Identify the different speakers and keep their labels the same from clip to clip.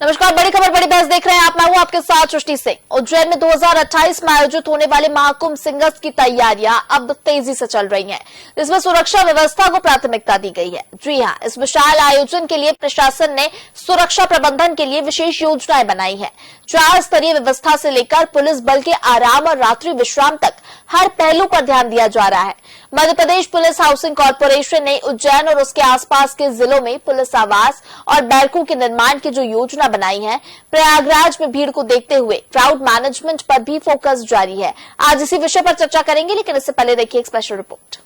Speaker 1: नमस्कार, बड़ी खबर बड़ी बहस देख रहे हैं आप। मैं हूं आपके साथ सृष्टि सिंह। उज्जैन में 2028 में आयोजित होने वाले महाकुंभ सिंगस की तैयारियां अब तेजी से चल रही हैं, जिसमें सुरक्षा व्यवस्था को प्राथमिकता दी गई है। जी हां, इस विशाल आयोजन के लिए प्रशासन ने सुरक्षा प्रबंधन के लिए विशेष योजनाएं बनाई है। 4 स्तरीय व्यवस्था से लेकर पुलिस बल के आराम और रात्रि विश्राम तक हर पहलू पर ध्यान दिया जा रहा है। Madhya Pradesh police housing corporation ने उज्जैन और उसके आसपास के जिलों में पुलिस आवास और बैरकों के निर्माण की जो योजना बनाई है, प्रयागराज में भीड़ को देखते हुए क्राउड मैनेजमेंट पर भी फोकस जारी है। आज इसी विषय पर चर्चा करेंगे, लेकिन इससे पहले देखिए एक स्पेशल रिपोर्ट।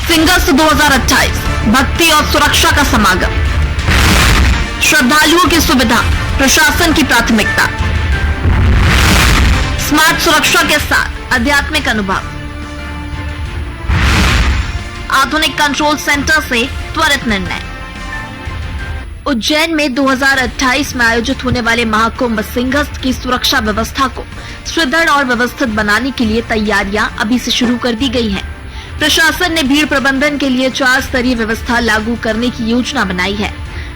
Speaker 2: सिंगस 2028 भक्ति और सुरक्षा का समागम, श्रद्धालुओं की सुविधा, प्रशासन की प्राथमिकता, स्मार्ट सुरक्षा के साथ आध्यात्मिक अनुभव, आधुनिक कंट्रोल सेंटर से त्वरित निर्णय। उज्जैन में 2028 में आयोजित होने वाले महाकुंभ सिंगस की सुरक्षा व्यवस्था को सुदृढ़ और व्यवस्थित बनाने के लिए तैयारियां अभी से शुरू कर दी गई हैं। प्रशासन ने भीड़ प्रबंधन के लिए 4 स्तरीय व्यवस्था लागू करने की योजना बनाई है,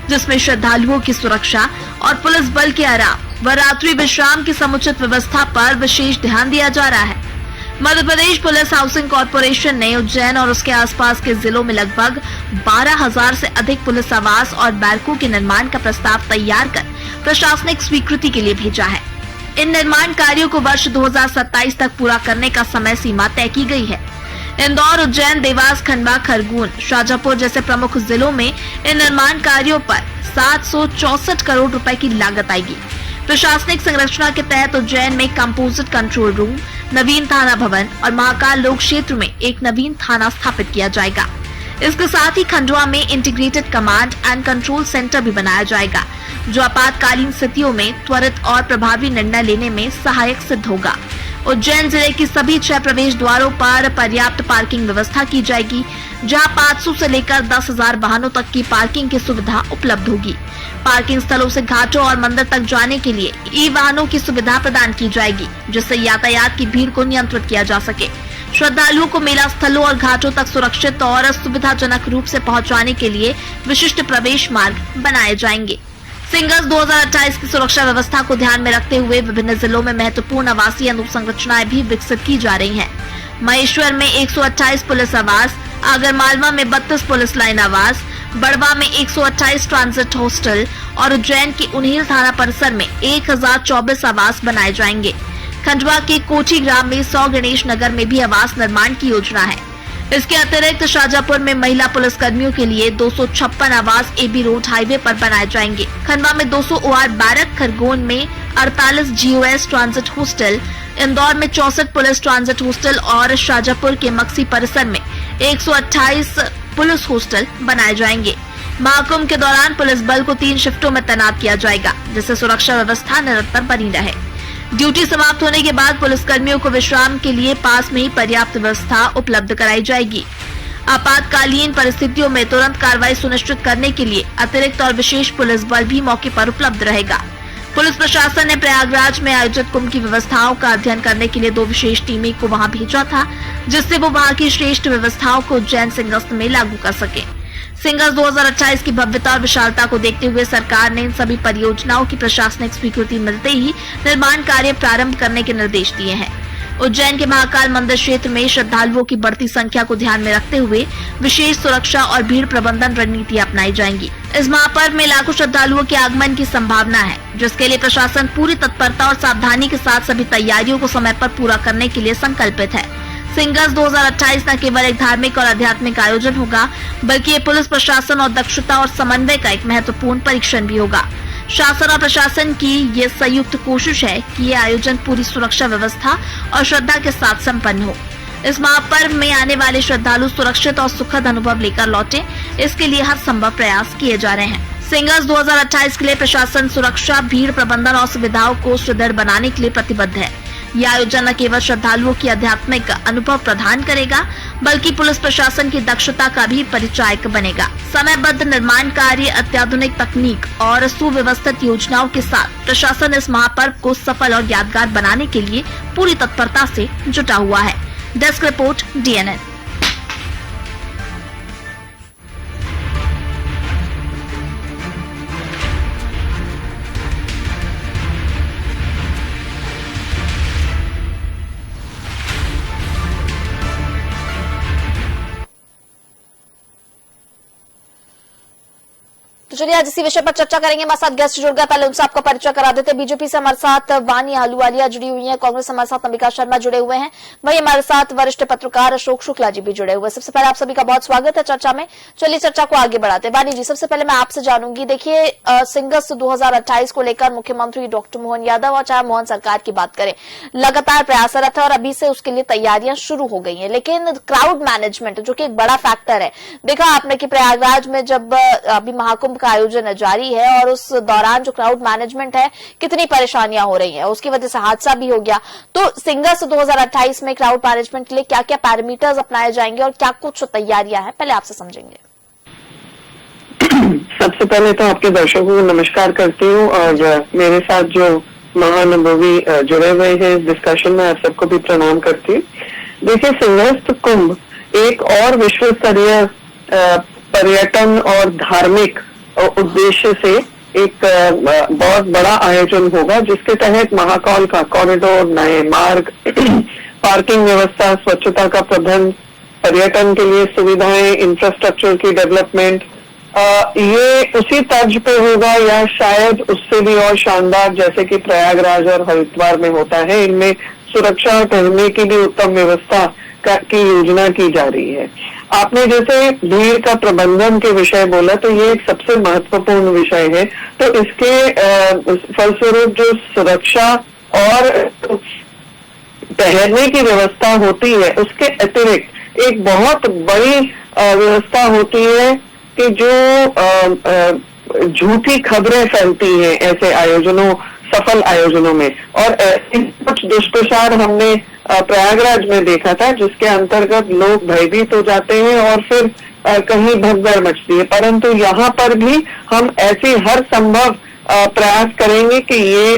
Speaker 2: जिसमें श्रद्धालुओं की सुरक्षा और पुलिस बल के आराम व रात्रि विश्राम की समुचित व्यवस्था पर विशेष ध्यान दिया जा रहा है। Madhya Pradesh police housing corporation ने उज्जैन और उसके आसपास के जिलों में लगभग 12,000 से अधिक पुलिस आवास और बैरकों के निर्माण का प्रस्ताव तैयार कर प्रशासनिक स्वीकृति के लिए भेजा है। इन निर्माण कार्यों को वर्ष 2027 तक पूरा करने का समय सीमा तय की गई है। इंदौर, उज्जैन, देवास, खंडवा, खरगोन, शाजापुर जैसे प्रमुख जिलों में इन निर्माण कार्यों पर 764 करोड़ रुपए की लागत आएगी। प्रशासनिक संरचना के तहत उज्जैन में कंपोजिट कंट्रोल रूम, नवीन थाना भवन और महाकाल लोक क्षेत्र में एक नवीन थाना स्थापित किया जाएगा। इसके साथ ही खंडवा में integrated command and control centre भी बनाया जाएगा, जो आपातकालीन स्थितियों में त्वरित और प्रभावी निर्णय लेने में सहायक सिद्ध होगा। उज्जैन जिले की सभी 6 प्रवेश द्वारों पर पर्याप्त पार्किंग व्यवस्था की जाएगी, जहां 500 से लेकर 10,000 वाहनों तक की पार्किंग की सुविधा उपलब्ध होगी। पार्किंग स्थलों से घाटों और मंदिर तक जाने के लिए ई वाहनों की सुविधा प्रदान की जाएगी, जिससे यातायात की भीड़ को नियंत्रित किया जा सके। श्रद्धालुओं को मेला स्थलों और घाटों तक सुरक्षित और सुविधाजनक रूप से पहुंचाने के लिए विशिष्ट प्रवेश मार्ग बनाए जाएंगे। सिंगस 2028 की सुरक्षा व्यवस्था को ध्यान में रखते हुए विभिन्न जिलों में महत्वपूर्ण आवासीय अनुसंरचनाएं भी विकसित की जा रही हैं। महेश्वर में 128 पुलिस आवास, आगरमालवा में 32 पुलिस लाइन आवास, बड़वा में 128 ट्रांजिट हॉस्टल और उज्जैन के उन्हेल थाना परिसर में 1024 आवास बनाए जाएंगे। खंडवा के कोठी ग्राम में 100 गणेश नगर में भी आवास निर्माण की योजना है। इसके अतिरिक्त शाजापुर में महिला पुलिस कर्मियों के लिए 256 आवास एबी रोड हाईवे पर बनाए जाएंगे। खंडवा में 200 OR बैरक, खरगोन में 48 GOS ट्रांजिट हॉस्टल, इंदौर में 64 पुलिस ट्रांजिट हॉस्टल और शाजापुर के मक्सी परिसर में 128 पुलिस हॉस्टल बनाए जाएंगे। महाकुंभ के दौरान पुलिस बल को 3 शिफ्टों में तैनात किया जाएगा, जिससे सुरक्षा व्यवस्था निरंतर बनी रहे। ड्यूटी समाप्त होने के बाद पुलिस कर्मियों को विश्राम के लिए पास में ही पर्याप्त व्यवस्था उपलब्ध कराई जाएगी। आपातकालीन परिस्थितियों में तुरंत कार्रवाई सुनिश्चित करने के लिए अतिरिक्त और विशेष पुलिस बल भी मौके पर उपलब्ध रहेगा। पुलिस प्रशासन ने प्रयागराज में आयोजित कुंभ की व्यवस्थाओं का अध्ययन करने के लिए 2 विशेष टीमें को वहां भेजा था, जिससे वो वहां की श्रेष्ठ व्यवस्थाओं को उज्जैन सिंगस में लागू कर सके। सिंगस 2028 की भव्यता और विशालता को देखते हुए सरकार ने इन सभी परियोजनाओं की प्रशासनिक स्वीकृति मिलते ही निर्माण कार्य प्रारंभ करने के निर्देश दिए हैं। उज्जैन के महाकाल मंदिर क्षेत्र में श्रद्धालुओं की बढ़ती संख्या को ध्यान में रखते हुए विशेष सुरक्षा और भीड़ प्रबंधन रणनीति अपनाई जाएंगी। इस महापर्व में लाखों श्रद्धालुओं के आगमन की संभावना है, जिसके लिए प्रशासन पूरी तत्परता और सावधानी के साथ सभी तैयारियों को समय पर पूरा करने के लिए संकल्पित है। सिंगस 2028 न केवल एक धार्मिक और आध्यात्मिक आयोजन होगा, बल्कि ये पुलिस प्रशासन और दक्षता और समन्वय का एक महत्वपूर्ण परीक्षण भी होगा। शासन और प्रशासन की ये संयुक्त कोशिश है कि ये आयोजन पूरी सुरक्षा व्यवस्था और श्रद्धा के साथ संपन्न हो। इस महापर्व में आने वाले श्रद्धालु सुरक्षित और सुखद अनुभव लेकर लौटे, इसके लिए हर संभव प्रयास किए जा रहे हैं। सिंगस 2028 के लिए प्रशासन सुरक्षा, भीड़ प्रबंधन और सुविधाओं को सुदृढ़ बनाने के लिए प्रतिबद्ध है। यह आयोजन न केवल श्रद्धालुओं की आध्यात्मिक अनुभव प्रदान करेगा, बल्कि पुलिस प्रशासन की दक्षता का भी परिचायक बनेगा। समयबद्ध निर्माण कार्य, अत्याधुनिक तकनीक और सुव्यवस्थित योजनाओं के साथ प्रशासन इस महापर्व को सफल और यादगार बनाने के लिए पूरी तत्परता से जुटा हुआ है। Desk report, DNN।
Speaker 1: तो चलिए आज इसी विषय पर चर्चा करेंगे। हमारे साथ गेस्ट जुड़ गए, पहले उनसे आपका परिचय करा देते। बीजेपी से हमारे साथ वानी आहलूवालिया जुड़ी हुई हैं, कांग्रेस से हमारे साथ अंबिका शर्मा जुड़े हुए हैं, वहीं हमारे साथ वरिष्ठ पत्रकार अशोक शुक्ला जी भी जुड़े हुए हैं। सबसे पहले आप सभी का बहुत स्वागत है चर्चा में। चलिए चर्चा को आगे बढ़ाते हैं। वानी जी, सबसे पहले मैं आपसे जानूंगी, देखिए सिंगस्त 2028 को लेकर मुख्यमंत्री डॉक्टर मोहन यादव और चाहे मोहन सरकार की बात करें, लगातार प्रयासरत है और अभी से उसके लिए तैयारियां शुरू हो गई हैं, लेकिन क्राउड मैनेजमेंट जो कि एक बड़ा फैक्टर है, देखा आपने कि प्रयागराज में जब अभी महाकुंभ का आयोजन जारी है और उस दौरान जो क्राउड मैनेजमेंट है, कितनी परेशानियां हो रही हैं, उसकी वजह से हादसा भी हो गया। तो सिंगस्त 2028 में क्राउड मैनेजमेंट के लिए क्या क्या पैरामीटर्स अपनाए जाएंगे और क्या कुछ तैयारियां हैं, पहले आपसे समझेंगे।
Speaker 3: सबसे पहले तो आपके दर्शकों को नमस्कार करती हूँ और मेरे साथ जो महानुभवी जुड़े हुए हैं इस डिस्कशन में, आप सबको भी प्रणाम करती हूँ। देखिए, सिंगस्त कुंभ एक और विश्व स्तरीय पर्यटन और धार्मिक उद्देश्य से एक बहुत बड़ा आयोजन होगा, जिसके तहत महाकाल का कॉरिडोर, नए मार्ग, पार्किंग व्यवस्था, स्वच्छता का प्रबंध, पर्यटन के लिए सुविधाएं, इंफ्रास्ट्रक्चर की डेवलपमेंट, ये उसी तर्ज पे होगा या शायद उससे भी और शानदार, जैसे कि प्रयागराज और हरिद्वार में होता है। इनमें सुरक्षा और ठहरने की भी उत्तम व्यवस्था की योजना की जा रही है। आपने जैसे भीड़ का प्रबंधन के विषय बोला, तो ये एक सबसे महत्वपूर्ण विषय है। तो इसके फलस्वरूप जो सुरक्षा और ठहरने की व्यवस्था होती है, उसके अतिरिक्त एक बहुत बड़ी व्यवस्था होती है कि जो झूठी खबरें फैलती हैं ऐसे आयोजनों, सफल आयोजनों में, और कुछ दुष्प्रचार हमने प्रयागराज में देखा था, जिसके अंतर्गत लोग भयभीत हो जाते हैं और फिर कहीं भगदड़ मचती है। परंतु यहाँ पर भी हम ऐसी हर संभव प्रयास करेंगे कि ये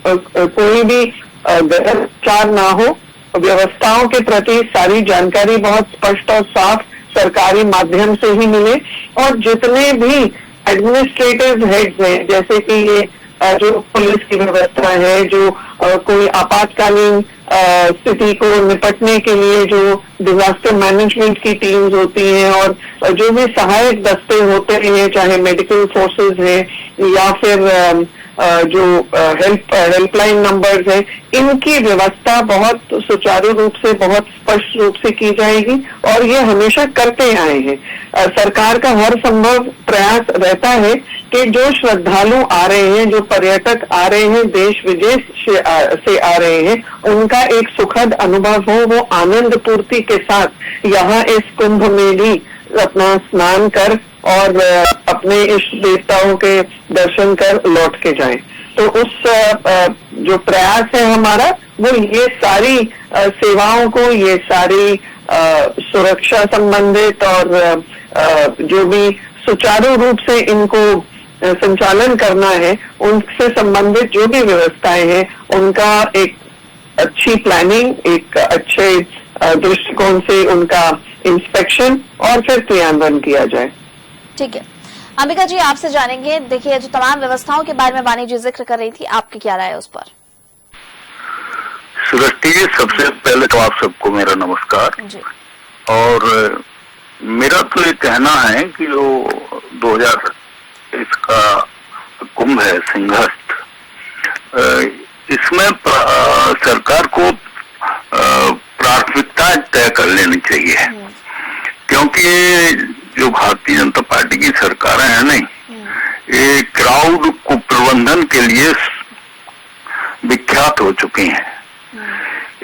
Speaker 3: कोई भी गलत प्रचार ना हो। व्यवस्थाओं के प्रति सारी जानकारी बहुत स्पष्ट और साफ सरकारी माध्यम से ही मिले, और जितने भी एडमिनिस्ट्रेटिव हेड्स हैं, जैसे कि ये जो पुलिस की व्यवस्था है, जो कोई आपातकालीन स्थिति को निपटने के लिए जो डिजास्टर मैनेजमेंट की टीम्स होती हैं, और जो भी सहायक दस्ते होते हैं, चाहे मेडिकल फोर्सेस हैं या फिर जो हेल्पलाइन नंबर्स है, इनकी व्यवस्था बहुत सुचारू रूप से, बहुत स्पष्ट रूप से की जाएगी, और ये हमेशा करते आए हैं। सरकार का हर संभव प्रयास रहता है कि जो श्रद्धालु आ रहे हैं, जो पर्यटक आ रहे हैं, देश विदेश से आ रहे हैं, उनका एक सुखद अनुभव हो, वो आनंद पूर्ति के साथ यहाँ इस कुंभ में भी अपना स्नान कर और अपने इष्ट देवताओं के दर्शन कर लौट के जाएं। तो उस जो प्रयास है हमारा, वो ये सारी सेवाओं को, ये सारी सुरक्षा संबंधित और जो भी सुचारू रूप से इनको संचालन करना है, उनसे संबंधित जो भी व्यवस्थाएं हैं, उनका एक अच्छी प्लानिंग, एक अच्छे दृष्टिकोण से उनका इंस्पेक्शन और फिर क्रियान्वयन किया जाए।
Speaker 1: ठीक है, अंबिका जी आपसे जानेंगे, देखिए जो तमाम व्यवस्थाओं के बारे में वानी जी जिक्र कर रही थी, आपकी क्या राय है उस पर?
Speaker 4: सृष्टि जी, सबसे पहले तो आप सबको मेरा नमस्कार जी। और मेरा तो ये कहना है कि जो 2023 का कुंभ है सिंहस्थ, इसमें सरकार को प्राथमिकता तय कर लेनी चाहिए, क्योंकि जो भारतीय जनता पार्टी की सरकारें हैं नहीं, ये क्राउड को प्रबंधन के लिए विख्यात हो चुकी हैं।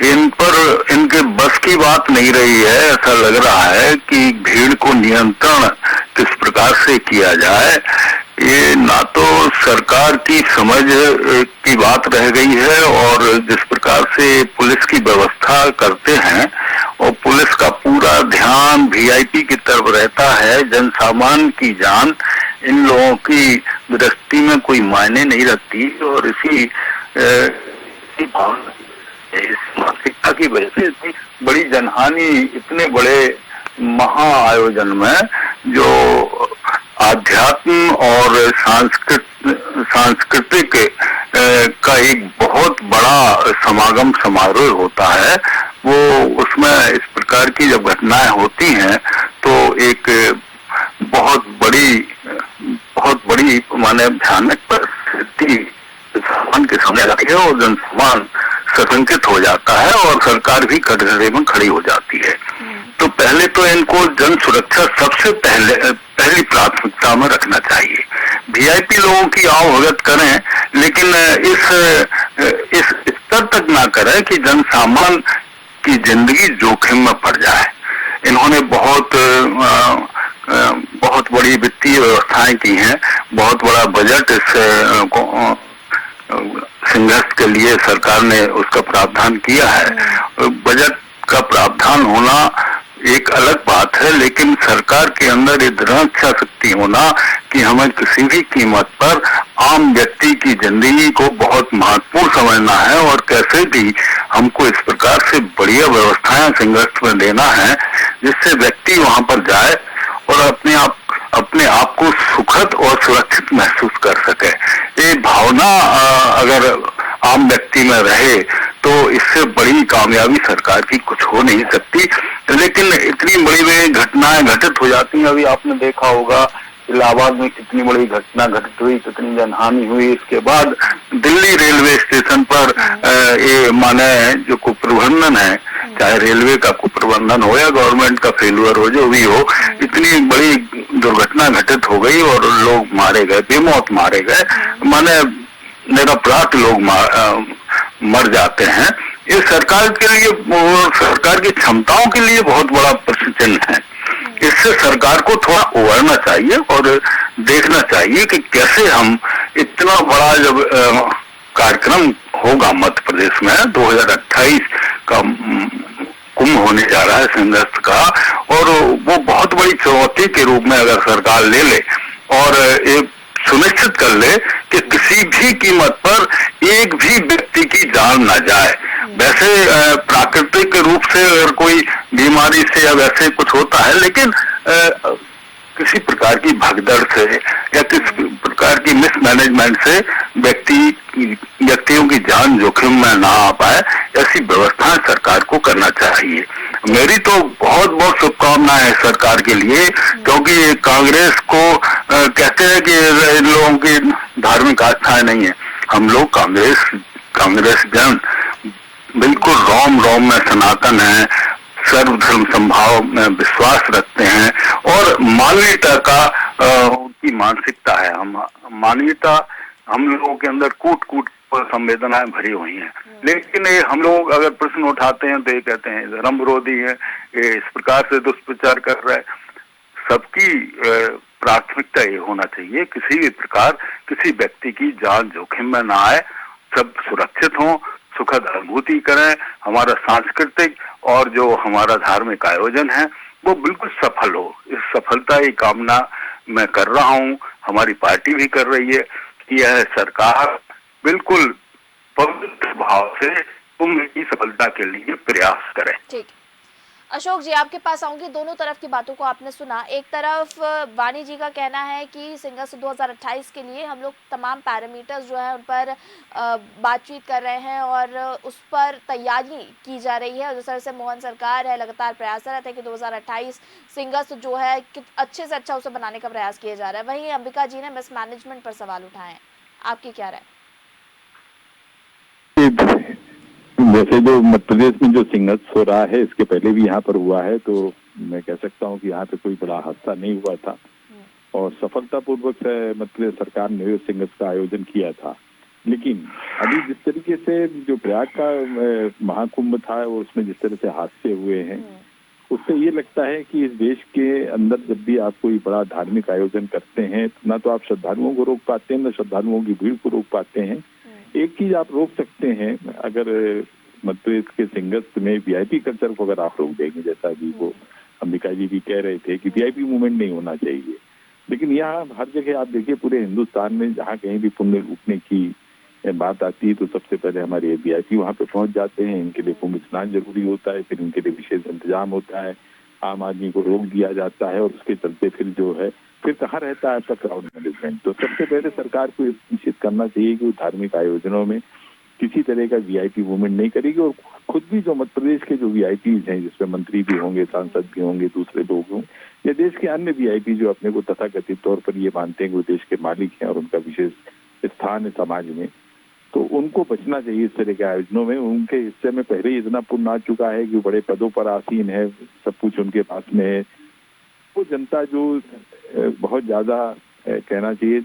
Speaker 4: इन पर इनके बस की बात नहीं रही है। ऐसा लग रहा है कि भीड़ को नियंत्रण किस प्रकार से किया जाए, ये ना तो सरकार की समझ की बात रह गई है, और जिस प्रकार से पुलिस की व्यवस्था करते हैं और पुलिस का पूरा ध्यान वीआईपी की तरफ रहता है, जनसामान्य की जान इन लोगों की दृष्टि में कोई मायने नहीं रखती, और इसी इस मानसिकता की वजह से इतनी बड़ी जनहानि इतने बड़े महा आयोजन में, जो आध्यात्म और सांस्कृतिक का एक बहुत बड़ा समागम समारोह होता है, वो उसमें इस प्रकार की जब घटनाएं होती हैं तो एक बहुत बड़ी माने भयानक परिस्थिति जनसामान्य के सामने आती है, और जनसामान्य सशंकित हो जाता है और सरकार भी कटघरे में खड़ी हो जाती है। तो पहले तो इनको जन सुरक्षा सबसे पहली प्राथमिकता में रखना चाहिए। वीआईपी लोगों की आवभगत करें, लेकिन इस स्तर तक ना करें कि जनसामान्य की जिंदगी जोखिम में पड़ जाए। इन्होंने बहुत बड़ी वित्तीय व्यवस्थाएं की हैं, बहुत बड़ा बजट इस संघर्ष के लिए सरकार ने उसका प्रावधान किया है। बजट का प्रावधान होना एक अलग बात है, लेकिन सरकार के अंदर ये दृढ़ इच्छा शक्ति होना कि हमें किसी भी कीमत पर आम व्यक्ति की जिंदगी को बहुत महत्वपूर्ण समझना है, और कैसे भी हमको इस प्रकार से बढ़िया व्यवस्थाएं संघर्ष में देना है जिससे व्यक्ति वहां पर जाए और अपने आप को सुखद और सुरक्षित महसूस कर सके। ये भावना अगर आम व्यक्ति में रहे तो इससे बड़ी कामयाबी सरकार की कुछ हो नहीं सकती। लेकिन इतनी बड़ी घटनाएं घटित हो जाती हैं। अभी आपने देखा होगा इलाहाबाद में कितनी बड़ी घटना घटित हुई, कितनी जनहानि हुई। इसके बाद दिल्ली रेलवे स्टेशन पर ये माने जो कुप्रबंधन है, चाहे रेलवे का कुप्रबंधन हो या गवर्नमेंट का फेल्यूर हो, जो भी हो, इतनी बड़ी दुर्घटना घटित हो गई और लोग मारे गए, बेमौत मारे गए, माने निरपराध लोग मर जाते हैं। ये सरकार के लिए, सरकार की क्षमताओं के लिए बहुत बड़ा प्रश्न चिन्ह है। इससे सरकार को थोड़ा उभरना चाहिए और देखना चाहिए कि कैसे हम इतना बड़ा जब कार्यक्रम होगा मध्य प्रदेश में 2028 का कुंभ होने जा रहा है संघर्ष का, और वो बहुत बड़ी चुनौती के रूप में अगर सरकार ले ले और एक सुनिश्चित कर ले कि किसी भी कीमत पर एक भी व्यक्ति की जान ना जाए। वैसे प्राकृतिक रूप से अगर कोई बीमारी से या वैसे कुछ होता है, लेकिन किसी प्रकार की भगदड़ से या किसी प्रकार की मिसमैनेजमेंट से व्यक्तियों की जान जोखिम में ना आ पाए, ऐसी व्यवस्था सरकार को करना चाहिए। मेरी तो बहुत बहुत शुभकामनाएं है सरकार के लिए, क्योंकि कांग्रेस को कहते हैं कि इन लोगों की धार्मिक आस्थाएं नहीं है। हम लोग कांग्रेस जन बिल्कुल रोम में सनातन है, सर्वधर्म संभाव में विश्वास रखते हैं, और मानवीयता का उनकी मानसिकता है। मानवीयता हम लोगों के अंदर कूट पर संवेदनाएं भरी हुई हैं। लेकिन ये हम लोग अगर प्रश्न उठाते हैं तो ये कहते हैं धर्म विरोधी है, ये इस प्रकार से दुष्प्रचार कर रहा है। सबकी प्राथमिकता ये होना चाहिए किसी भी प्रकार किसी व्यक्ति की जान जोखिम में ना आए, सब सुरक्षित हों, सुखद अनुभूति करें। हमारा सांस्कृतिक और जो हमारा धार्मिक आयोजन है वो बिल्कुल सफल हो। इस सफलता की कामना मैं कर रहा हूँ, हमारी पार्टी भी कर रही है कि यह सरकार बिल्कुल पवित्र भाव से कुंभ की सफलता के लिए प्रयास करे।
Speaker 1: ठीक, अशोक जी आपके पास आऊंगी। दोनों तरफ की बातों को आपने सुना। एक तरफ वाणी जी का कहना है कि संघर्ष 2028 के लिए हम लोग तमाम पैरामीटर्स जो है उन पर बातचीत कर रहे हैं और उस पर तैयारी की जा रही है। जिस तरह से मोहन सरकार है लगातार प्रयासरत है कि 2028 संघर्ष जो है अच्छे से अच्छा उसे बनाने का प्रयास किया जा रहा है। वहीं अंबिका जी ने मिसमैनेजमेंट पर सवाल उठाए, आपकी क्या राय?
Speaker 5: वैसे जो मध्य प्रदेश में जो संघर्ष हो रहा है इसके पहले भी यहाँ पर हुआ है, तो मैं कह सकता हूँ कि यहाँ पे कोई बड़ा हादसा नहीं हुआ था और सफलतापूर्वक से मध्य प्रदेश सरकार ने संघर्ष का आयोजन किया था। लेकिन अभी जिस तरीके से जो प्रयाग का महाकुंभ था और उसमें जिस तरह से हादसे हुए हैं, उससे ये लगता है कि इस देश के अंदर जब भी आप कोई बड़ा धार्मिक आयोजन करते हैं, ना तो आप श्रद्धालुओं को रोक पाते हैं, ना श्रद्धालुओं की भीड़ को रोक पाते हैं। एक चीज आप रोक सकते हैं, अगर मध्य प्रदेश के सिंगस्त में वीआईपी कल्चर को अगर आप रोक देंगे, जैसा अभी वो अंबिका जी भी कह रहे थे कि वीआईपी मूवमेंट नहीं होना चाहिए, लेकिन यहाँ हर जगह आप देखिए पूरे हिंदुस्तान में जहाँ कहीं भी पुण्य लूटने की बात आती है तो सबसे पहले हमारे वीआईपी वहाँ पे पहुंच जाते हैं। इनके लिए कुंभ स्नान जरूरी होता है, फिर इनके लिए विशेष इंतजाम होता है, आम आदमी को रोक दिया जाता है और उसके चलते फिर जो है फिर कहाँ रहता है आपका क्राउड मैनेजमेंट। तो सबसे पहले सरकार को निश्चित करना चाहिए कि वो धार्मिक आयोजनों में किसी तरह का वीआईपी मूवमेंट नहीं करेगी और खुद भी जो मध्य प्रदेश के जो वीआईपीज हैं, जिसमें मंत्री भी होंगे, सांसद भी होंगे, दूसरे लोग होंगे या देश के अन्य वीआईपी जो अपने को तथाकथित तौर पर ये मानते हैं कि वो देश के मालिक हैं और उनका विशेष स्थान है समाज में, तो उनको बचना चाहिए इस तरह के आयोजनों में। उनके हिस्से में पहले ही इतना पुण्य आ चुका है कि बड़े पदों पर आसीन है, सब कुछ उनके पास में है। वो जनता जो बहुत ज्यादा कहना चाहिए,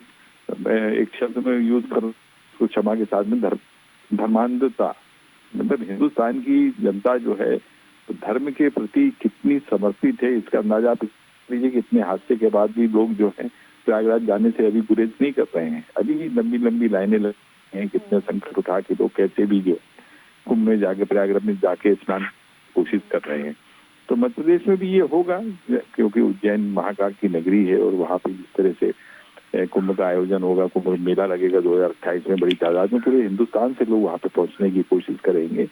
Speaker 5: एक शब्द में यूज करूं तो क्षमा के साथ में धर्मांधता, मतलब हिंदुस्तान की जनता जो है तो धर्म के प्रति कितनी समर्पित है इसका अंदाजा आप लीजिए कि इतने हादसे के बाद भी लोग जो है प्रयागराज जाने से अभी गुरेज नहीं कर रहे हैं, अभी भी लंबी लंबी लाइनें लगी हैं। कितने संकट उठा के लोग कैसे भी जो कुंभ में जाके प्रयागराज में जाके स्नान कोशिश कर रहे हैं। तो मध्य प्रदेश में भी ये होगा क्योंकि उज्जैन महाकाल की नगरी है और वहाँ पे जिस तरह से कुंभ का आयोजन होगा, कुंभ मेला लगेगा 2028 में बड़ी तादाद में, पूरे हिंदुस्तान से लोग वहाँ पे पहुंचने की कोशिश करेंगे।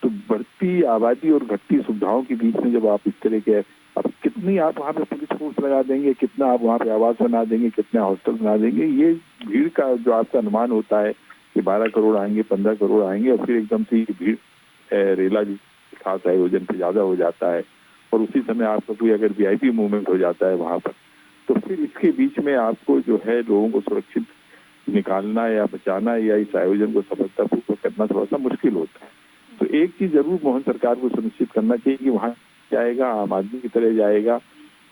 Speaker 5: तो बढ़ती आबादी और घटती सुविधाओं के बीच में जब आप इस तरह के अब कितनी आप वहाँ पे पुलिस फोर्स लगा देंगे, कितना आप वहाँ पे आवास बना देंगे, कितने हॉस्टल बना देंगे, ये भीड़ का जो आपका अनुमान होता है कि 12 करोड़ आएंगे, 15 करोड़ आएंगे और फिर एकदम से भीड़ रेला खास आयोजन पे ज्यादा हो जाता है और उसी समय आपका कोई अगर वीआईपी मूवमेंट हो जाता है वहां पर, तो फिर इसके बीच में आपको जो है लोगों को सुरक्षित निकालना या बचाना या इस आयोजन को सफलतापूर्वक करना थोड़ा सा मुश्किल होता है। तो एक चीज जरूर मोहन सरकार को सुनिश्चित करना चाहिए कि वहां जाएगा आम आदमी की तरह जाएगा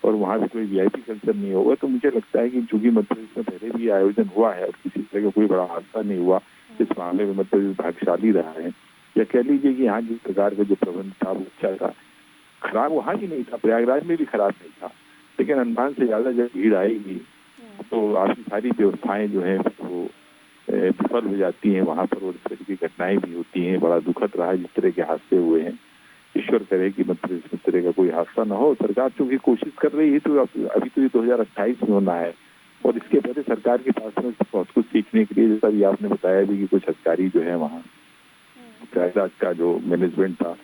Speaker 5: और वहां भी कोई वीआईपी कल्चर नहीं होगा। तो मुझे लगता है कि चूंकि मध्य प्रदेश में पहले भी आयोजन हुआ है और किसी तरह का कोई बड़ा हादसा नहीं हुआ, इस मामले में मध्य प्रदेश भाग्यशाली रहा है, या कह लीजिए कि यहाँ जिस प्रकार का जो प्रबंध था वो अच्छा था। खराब वहाँ भी नहीं था, प्रयागराज में भी खराब नहीं था, लेकिन अनुमान से ज्यादा जब भीड़ आएगी तो आपकी सारी व्यवस्थाएं जो है वो विफल हो जाती हैं वहां पर और इस तरह की घटनाएं भी होती हैं। बड़ा दुखद रहा है जिस तरह के हादसे हुए हैं। ईश्वर करे कि मध्य प्रदेश में इस तरह का कोई हादसा न हो। सरकार चूंकि कोशिश कर रही है तो अभी तो ये 2028 में होना है और इसके पहले सरकार के पास में बहुत कुछ सीखने के लिए, जैसा भी आपने बताया भी कि कुछ अधिकारी जो है वहाँ प्रयागराज का जो मैनेजमेंट था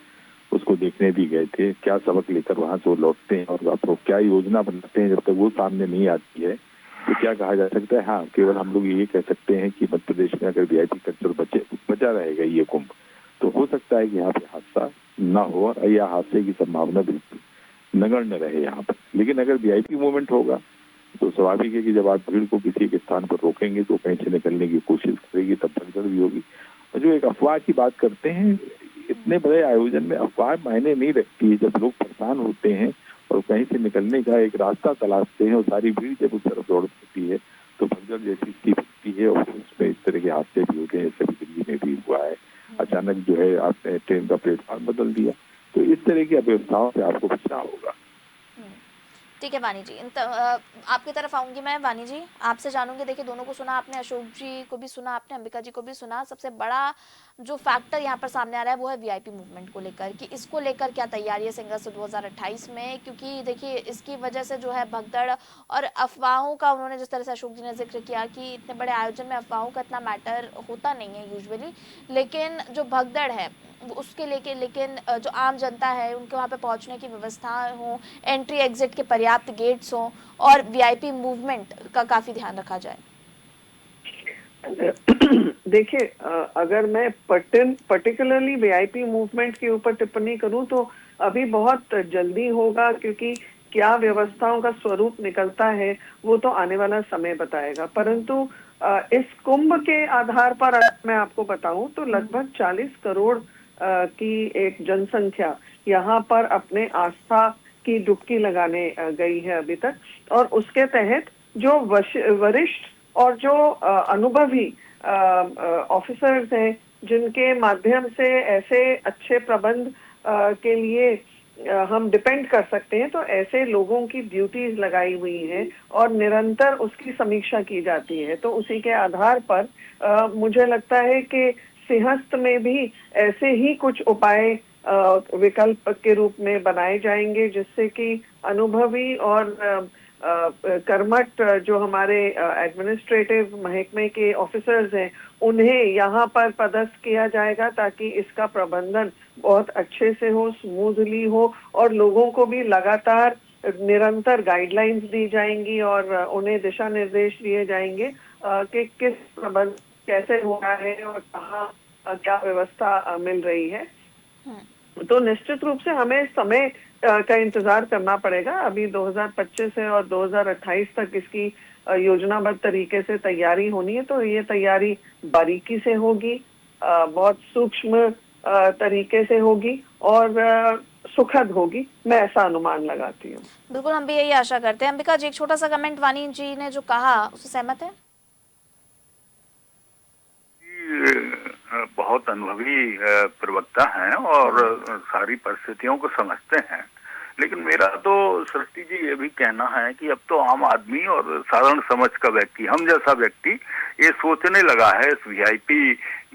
Speaker 5: उसको देखने भी गए थे, क्या सबक लेकर वहां से वो लौटते हैं और आप लोग क्या योजना बनाते हैं, जब तक वो सामने नहीं आती है तो क्या कहा जा सकता है। हाँ, केवल हम लोग ये कह सकते हैं कि मध्य प्रदेश में अगर वीआईपी कल्चर बचा रहेगा ये कुंभ, तो हो सकता है कि यहाँ पे हादसा न हो या हादसे की संभावना बिल्कुल नगण्य रहे यहाँ पर। लेकिन अगर वीआईपी मूवमेंट होगा तो स्वाभाविक है कि जब आप भीड़ को किसी के स्थान पर रोकेंगे तो कहीं से निकलने की कोशिश करेगी, तब भगदड़ भी होगी। और जो एक अफवाह की बात करते हैं, इतने बड़े आयोजन में अफवाह मायने नहीं रखती है। जब लोग परेशान होते हैं और कहीं से निकलने का एक रास्ता तलाशते हैं और सारी भीड़ जब उस तरफ दौड़ पड़ती है तो भगदड़ जैसी स्थिति होती है और उसमें इस तरह के हादसे भी होते हैं। जैसे दिल्ली में भी हुआ है, अचानक जो है आपने ट्रेन का प्लेटफॉर्म बदल दिया। तो इस तरह की व्यवस्थाओं से आपको बचना होगा।
Speaker 1: ठीक है वानी जी, आपकी तरफ आऊंगी मैं। वानी जी, आपसे जानूंगी, देखिए दोनों को सुना आपने, अशोक जी को भी सुना आपने, अंबिका जी को भी सुना। सबसे बड़ा जो फैक्टर यहाँ पर सामने आ रहा है वो है वीआईपी मूवमेंट को लेकर, कि इसको लेकर क्या तैयारी है सिंगस्त 2028 में, क्योंकि देखिए इसकी वजह से जो है भगदड़ और अफवाहों का, उन्होंने जिस तरह से अशोक जी ने जिक्र किया कि इतने बड़े आयोजन में अफवाहों का इतना मैटर होता नहीं है यूजुअली, लेकिन जो भगदड़ है उसके लेकिन जो आम जनता है उनके वहाँ पे पहुँचने की व्यवस्था हो, एंट्री एग्जिट के पर्याप्त गेट्स हो और वीआईपी मूवमेंट का काफी ध्यान रखा जाए।
Speaker 3: देखिए, अगर मैं पर्टिकुलरली वीआईपी मूवमेंट के ऊपर टिप्पणी करूं तो अभी बहुत जल्दी होगा, क्योंकि क्या व्यवस्थाओं का स्वरूप निकलता है वो तो आने वाला समय बताएगा। परंतु इस कुंभ के आधार पर मैं आपको बताऊं तो लगभग 40 करोड़ की एक जनसंख्या यहाँ पर अपने आस्था की डुबकी लगाने गई है अभी तक, और उसके तहत जो वरिष्ठ और जो अनुभवी ऑफिसर्स हैं जिनके माध्यम से ऐसे अच्छे प्रबंध के लिए हम डिपेंड कर सकते हैं, तो ऐसे लोगों की ड्यूटीज लगाई हुई हैं और निरंतर उसकी समीक्षा की जाती है। तो उसी के आधार पर मुझे लगता है कि सिंहस्थ में भी ऐसे ही कुछ उपाय विकल्प के रूप में बनाए जाएंगे, जिससे कि अनुभवी और कर्मठ जो हमारे एडमिनिस्ट्रेटिव महकमे के ऑफिसर्स हैं, उन्हें यहाँ पर पदस्थ किया जाएगा, ताकि इसका प्रबंधन बहुत अच्छे से हो, स्मूथली हो, और लोगों को भी लगातार निरंतर गाइडलाइंस दी जाएंगी और उन्हें दिशा निर्देश दिए जाएंगे कि किस प्रबंध कैसे हो रहा है और कहाँ क्या व्यवस्था मिल रही है। तो निश्चित रूप से हमें समय का इंतजार करना पड़ेगा। अभी 2025 है और 2028 तक इसकी योजनाबद्ध तरीके से तैयारी होनी है। तो ये तैयारी बारीकी से होगी, बहुत सूक्ष्म तरीके से होगी और सुखद होगी, मैं ऐसा अनुमान लगाती हूँ।
Speaker 1: बिल्कुल, हम भी यही आशा करते हैं। अंबिका जी, एक छोटा सा कमेंट वानी जी ने जो कहा उससे सहमत है?
Speaker 4: बहुत अनुभवी प्रवक्ता हैं और सारी परिस्थितियों को समझते हैं, लेकिन मेरा तो सृष्टि जी ये भी कहना है कि अब तो आम आदमी और साधारण समझ का व्यक्ति, हम जैसा व्यक्ति, ये सोचने लगा है इस वीआईपी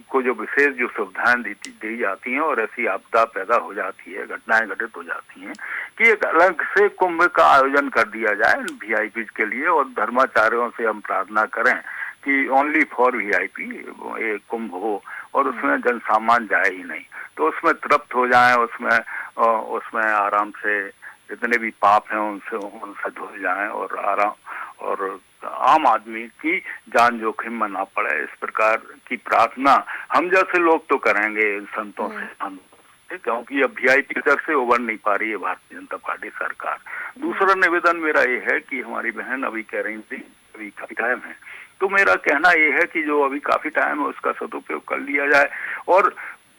Speaker 4: को जो विशेष जो सुविधाएं दी जाती हैं और ऐसी आपदा पैदा हो जाती है, घटनाएं घटित हो जाती हैं, कि एक अलग से कुंभ का आयोजन कर दिया जाए वीआईपी के लिए और धर्माचार्यों से हम प्रार्थना करें कि ओनली फॉर वीआईपी ये कुंभ हो और उसमें जन सामान जाए ही नहीं, तो उसमें तृप्त हो जाए, उसमें आराम से जितने भी पाप हैं उनसे धुल जाएं और आराम और आम आदमी की जान जोखिम में ना पड़े, इस प्रकार की प्रार्थना हम जैसे लोग तो करेंगे संतों से, क्योंकि अब वीआईपी की तरफ से उबर नहीं पा रही है भारतीय जनता पार्टी सरकार। दूसरा निवेदन मेरा ये है कि हमारी बहन अभी कह रही थी अभी काफी टाइम है, तो मेरा कहना ये है कि जो अभी काफी टाइम है उसका सदुपयोग कर लिया जाए और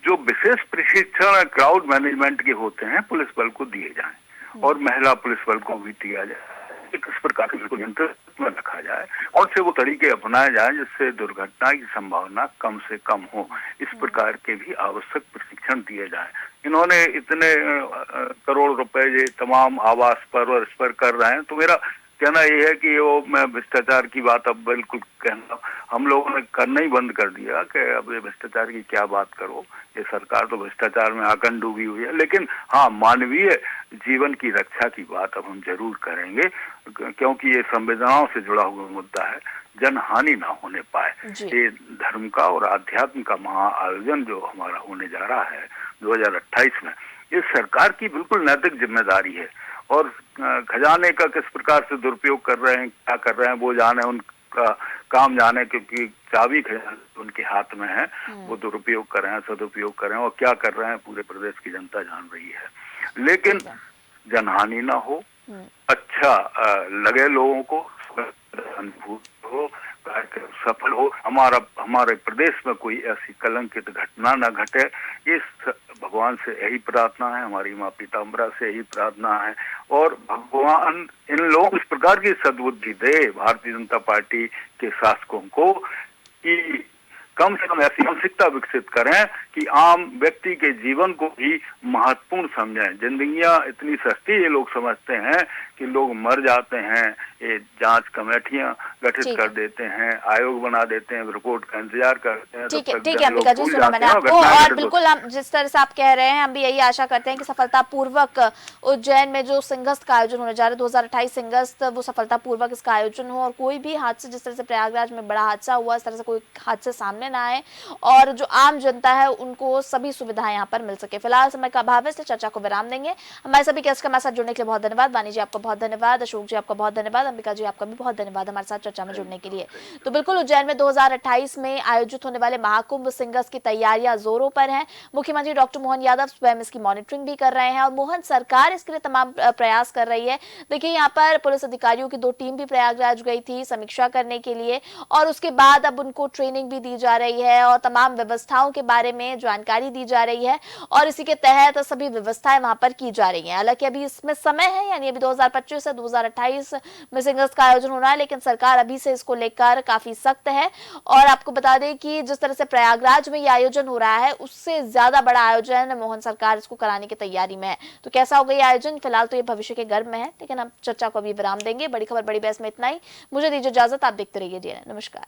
Speaker 4: जो विशेष प्रशिक्षण क्राउड मैनेजमेंट के होते हैं पुलिस बल को दिए जाएं और महिला पुलिस बल को भी दिया जाए, किस प्रकार से नियंत्रण में रखा जाए और से वो तरीके अपनाए जाए जिससे दुर्घटना की संभावना कम से कम हो, इस प्रकार के भी आवश्यक प्रशिक्षण दिए जाए। इन्होंने इतने करोड़ रुपए ये तमाम आवास पर और इस पर कर रहे हैं, तो मेरा कहना यह है कि वो मैं भ्रष्टाचार की बात अब बिल्कुल कहना हम लोगों ने करना ही बंद कर दिया कि अब ये भ्रष्टाचार की क्या बात करो, ये सरकार तो भ्रष्टाचार में आकंठ डूबी हुई है, लेकिन हाँ मानवीय जीवन की रक्षा की बात अब हम जरूर करेंगे, क्योंकि ये संवेदनाओं से जुड़ा हुआ मुद्दा है, जनहानि ना होने पाए। ये धर्म का और आध्यात्म का महा आयोजन जो हमारा होने जा रहा है 2028 में, ये सरकार की बिल्कुल नैतिक जिम्मेदारी है और खजाने का किस प्रकार से दुरुपयोग कर रहे हैं, क्या कर रहे हैं वो जाने, उनका काम जाने, क्योंकि चाबी खजाने उनके हाथ में है, वो दुरुपयोग कर रहे हैं सदुपयोग कर रहे हैं और क्या कर रहे हैं पूरे प्रदेश की जनता जान रही है। लेकिन जनहानि ना हो, अच्छा लगे लोगों को, अनुभूत हो, कार्यक्रम सफल हो, हमारे प्रदेश में कोई ऐसी कलंकित घटना न घटे, इस भगवान से यही प्रार्थना है, हमारी माँ पीताम्बरा से यही प्रार्थना है और भगवान इन लोग इस प्रकार की सद्बुद्धि दे भारतीय जनता पार्टी के शासकों को कि कम से कम ऐसी मानसिकता विकसित करें कि आम व्यक्ति के जीवन को भी महत्वपूर्ण समझें। जिंदगियां इतनी सस्ती ये लोग समझते हैं कि लोग मर जाते हैं, ये जांच कमेटियां गठित कर देते हैं, आयोग बना देते हैं, रिपोर्ट का इंतजार करते हैं।
Speaker 1: ठीक है अंबिका जी, सुना मैंने आपको और बिल्कुल हम जिस तरह से आप कह रहे हैं हम भी यही आशा करते हैं कि सफलतापूर्वक उज्जैन में जो सिंहस्थ का आयोजन होने जा रहा है 2028 सिंहस्थ, वो सफलतापूर्वक इसका आयोजन हो और कोई भी हादसा, जिस तरह से प्रयागराज में बड़ा हादसा हुआ, इस तरह से कोई हादसे सामने ना आए और जो आम जनता है उनको सभी सुविधाएं यहाँ पर मिल सके। फिलहाल समय का अभाव है इसलिए चर्चा को विराम देंगे। हमारे सभी गेस्ट का हमारे साथ जुड़ने के लिए बहुत धन्यवाद। वानी जी आपका बहुत धन्यवाद, अशोक जी आपका बहुत धन्यवाद, अंबिका जी आपका भी बहुत धन्यवाद हमारे साथ चर्चा में जुड़ने के लिए। तो बिल्कुल उज्जैन में 2028 में आयोजित होने वाले महाकुंभ सिंहस्थ की तैयारियां जोरों पर हैं। मुख्यमंत्री डॉक्टर मोहन यादव स्वयं इसकी मॉनिटरिंग भी कर रहे हैं और मोहन सरकार इसके लिए तमाम प्रयास कर रही है। देखिए यहाँ पर पुलिस अधिकारियों की 2 टीम भी प्रयागराज गई थी समीक्षा करने के लिए और उसके बाद अब उनको ट्रेनिंग भी दी जा रही है और तमाम व्यवस्थाओं के बारे में जानकारी दी जा रही है और इसी के तहत सभी व्यवस्थाएं वहां पर की जा रही हैं। हालांकि अभी इसमें समय है, यानी अभी 2025 2025 से 2028 मिस सिंगर्स का आयोजन हो रहा है, लेकिन सरकार अभी से इसको लेकर काफी सख्त है। और आपको बता दें कि जिस तरह से प्रयागराज में ये आयोजन हो रहा है, उससे ज्यादा बड़ा आयोजन मोहन सरकार इसको कराने की तैयारी में है। तो कैसा होगा ये आयोजन, फिलहाल तो ये भविष्य के गर्भ में है, लेकिन हम चर्चा को अभी विराम देंगे। बड़ी खबर बड़ी बहस में इतना ही। मुझे दीजिए इजाजत, आप देखते रहिए DNN। नमस्कार।